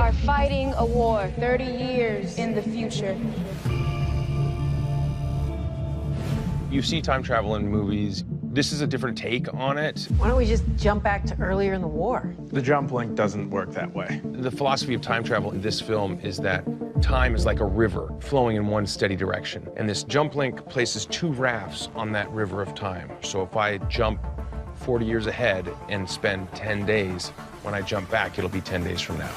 are fighting a war 30 years in the future. You see time travel in movies. This is a different take on it. Why don't we just jump back to earlier in the war? The jump link doesn't work that way. The philosophy of time travel in this film is that time is like a river flowing in one steady direction. And this jump link places two rafts on that river of time. So if I jump 40 years ahead and spend 10 days, when I jump back, it'll be 10 days from now.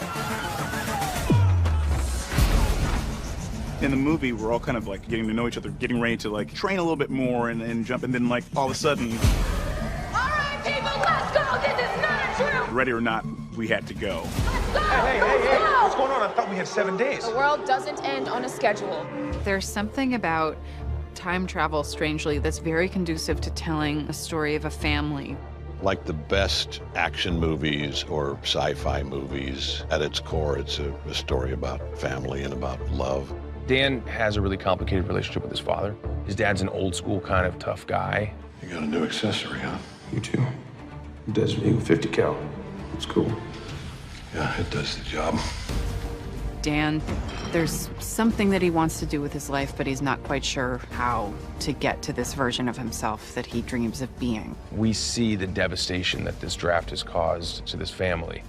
In the movie, we're all kind of like getting to know each other, getting ready to like train a little bit more and jump, and then like all of a sudden, All right, people, let's go. This is not a drill. ready or not, we had to go. Let's go. Hey, what's going on? I thought we had 7 days. The world doesn't end on a schedule. There's something about time travel, strangely, that's very conducive to telling a story of a family. Like the best action movies or sci-fi movies, at its core, it's a story about family and about love. Dan has a really complicated relationship with his father. His dad's an old school kind of tough guy. You got a new accessory, huh? You too. Desert Eagle 50 cal. It's cool. Yeah, it does the job. Dan, there's something that he wants to do with his life, but he's not quite sure how to get to this version of himself that he dreams of being. We see the devastation that this draft has caused to this family.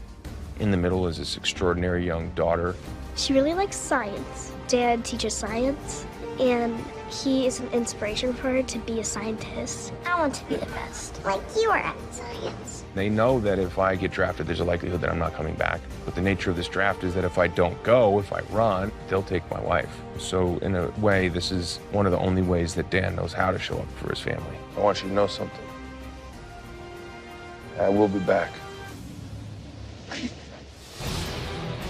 In the middle is this extraordinary young daughter. She really likes science. Dad teaches science, and he is an inspiration for her to be a scientist. I want to be the best, like you are at science. They know that if I get drafted, there's a likelihood that I'm not coming back. But the nature of this draft is that if I don't go, if I run, they'll take my wife. So in a way, this is one of the only ways that Dan knows how to show up for his family. I want you to know something. I will be back.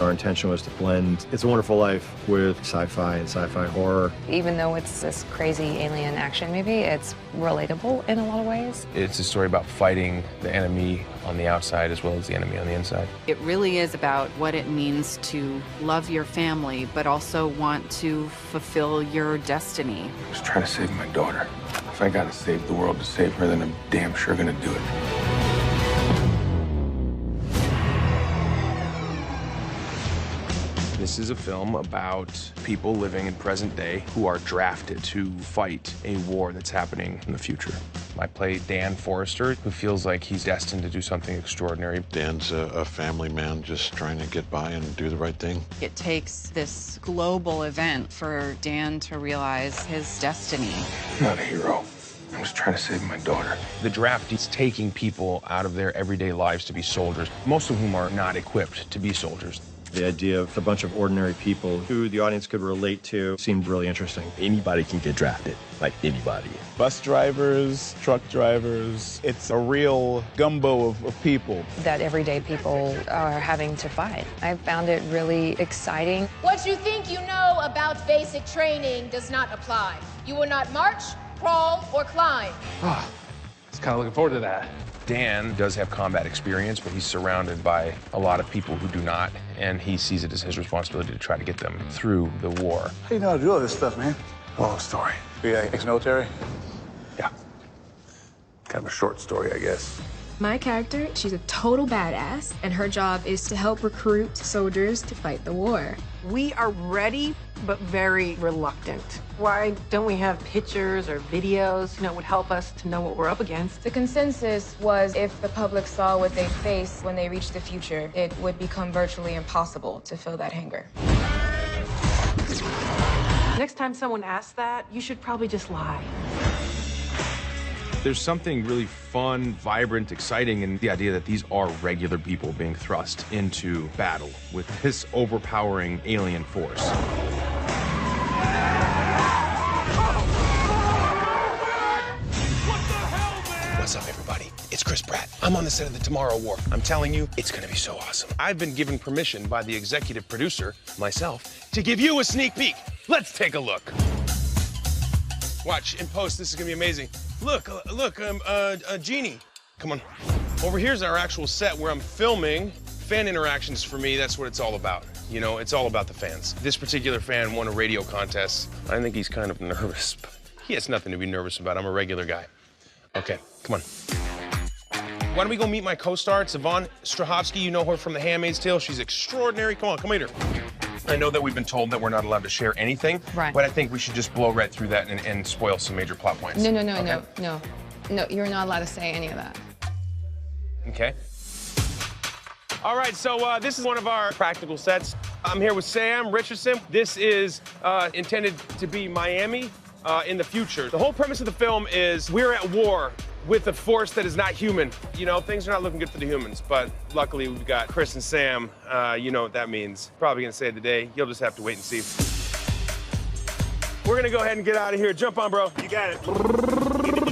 Our intention was to blend It's a Wonderful Life with sci-fi and sci-fi horror. Even though it's this crazy alien action movie, it's relatable in a lot of ways. It's a story about fighting the enemy on the outside as well as the enemy on the inside. It really is about what it means to love your family, but also want to fulfill your destiny. I was trying to save my daughter. If I gotta save the world to save her, then I'm damn sure gonna do it. This is a film about people living in present day who are drafted to fight a war that's happening in the future. I play Dan Forrester, who feels like he's destined to do something extraordinary. Dan's a family man just trying to get by and do the right thing. It takes this global event for Dan to realize his destiny. I'm not a hero. I was trying to save my daughter. The draft is taking people out of their everyday lives to be soldiers, most of whom are not equipped to be soldiers. The idea of a bunch of ordinary people who the audience could relate to seemed really interesting. Anybody can get drafted, like anybody. Bus drivers, truck drivers, it's a real gumbo of people. That everyday people are having to fight. I found it really exciting. What you think you know about basic training does not apply. You will not march, crawl, or climb. I was kind of looking forward to that. Dan does have combat experience, but he's surrounded by a lot of people who do not, and he sees it as his responsibility to try to get them through the war. How do you know how to do all this stuff, man? Long story. Yeah, ex-military? Yeah. Kind of a short story, I guess. My character, she's a total badass, and her job is to help recruit soldiers to fight the war. We are ready, but very reluctant. Why don't we have pictures or videos, it would help us to know what we're up against? The consensus was if the public saw what they face when they reached the future, it would become virtually impossible to fill that hangar. Next time someone asks that, you should probably just lie. There's something really fun, vibrant, exciting in the idea that these are regular people being thrust into battle with this overpowering alien force. What's up, everybody? It's Chris Pratt. I'm on the set of the Tomorrow War. I'm telling you, it's gonna be so awesome. I've been given permission by the executive producer, myself, to give you a sneak peek. Let's take a look. Watch, in post, this is gonna be amazing. Look, Genie. Come on. Over here's our actual set where I'm filming. Fan interactions for me, that's what it's all about. You know, it's all about the fans. This particular fan won a radio contest. I think he's kind of nervous, but he has nothing to be nervous about. I'm a regular guy. Okay, come on. Why don't we go meet my co-star, it's Yvonne Strahovski. You know her from The Handmaid's Tale. She's extraordinary. Come on, come meet her. I know that we've been told that we're not allowed to share anything, Right. but I think we should just blow right through that and spoil some major plot points. No, Okay? no, you're not allowed to say any of that. Okay. All right, so this is one of our practical sets. I'm here with Sam Richardson. This is intended to be Miami in the future. The whole premise of the film is we're at war with a force that is not human. You know, things are not looking good for the humans, but luckily we've got Chris and Sam. You know what that means. Probably gonna save the day. You'll just have to wait and see. We're gonna go ahead and get out of here. Jump on, bro. You got it.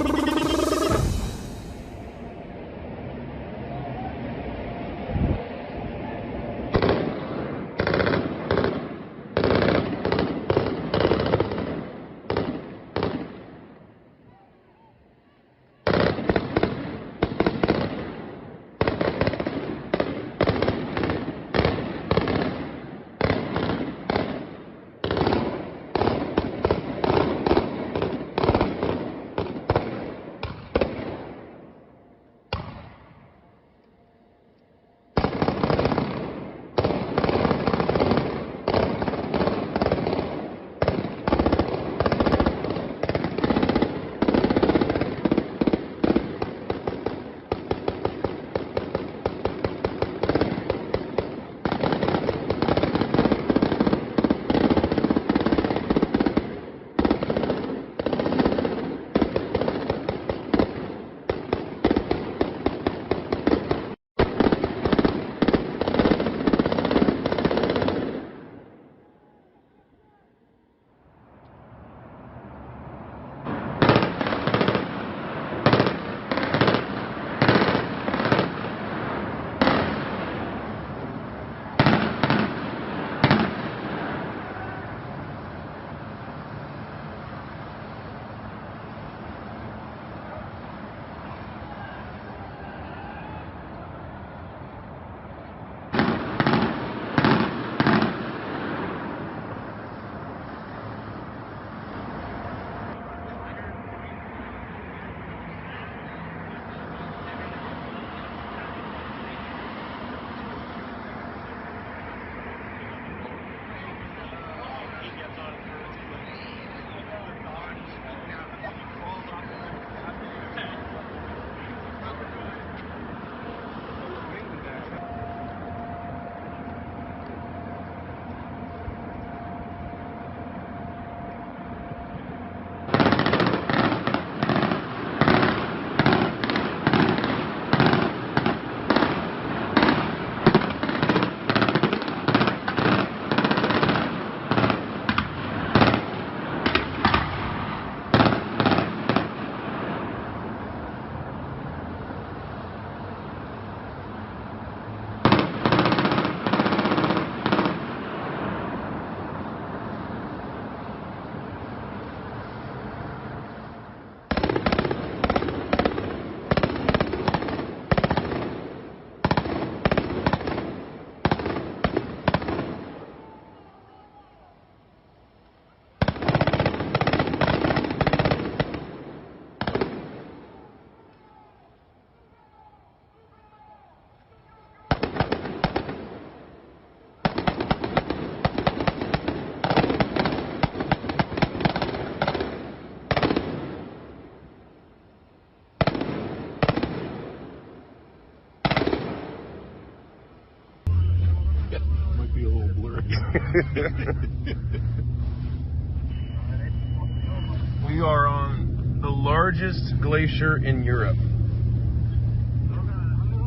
We are on the largest glacier in Europe.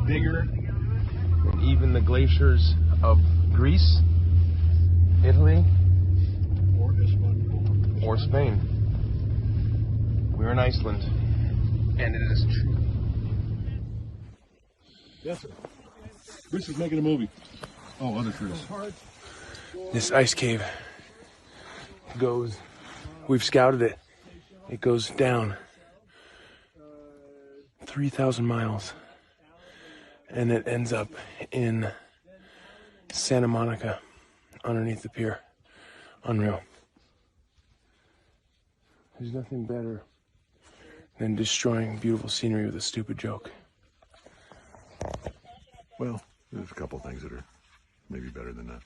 Bigger than even the glaciers of Greece, Italy, or Spain. We're in Iceland, and it is true. Yes, sir. Chris is making a movie. Oh, other Chris. This ice cave goes, we've scouted it, it goes down 3,000 miles and it ends up in Santa Monica underneath the pier. Unreal. There's nothing better than destroying beautiful scenery with a stupid joke. Well, there's a couple things that are maybe better than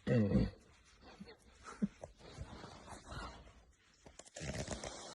that.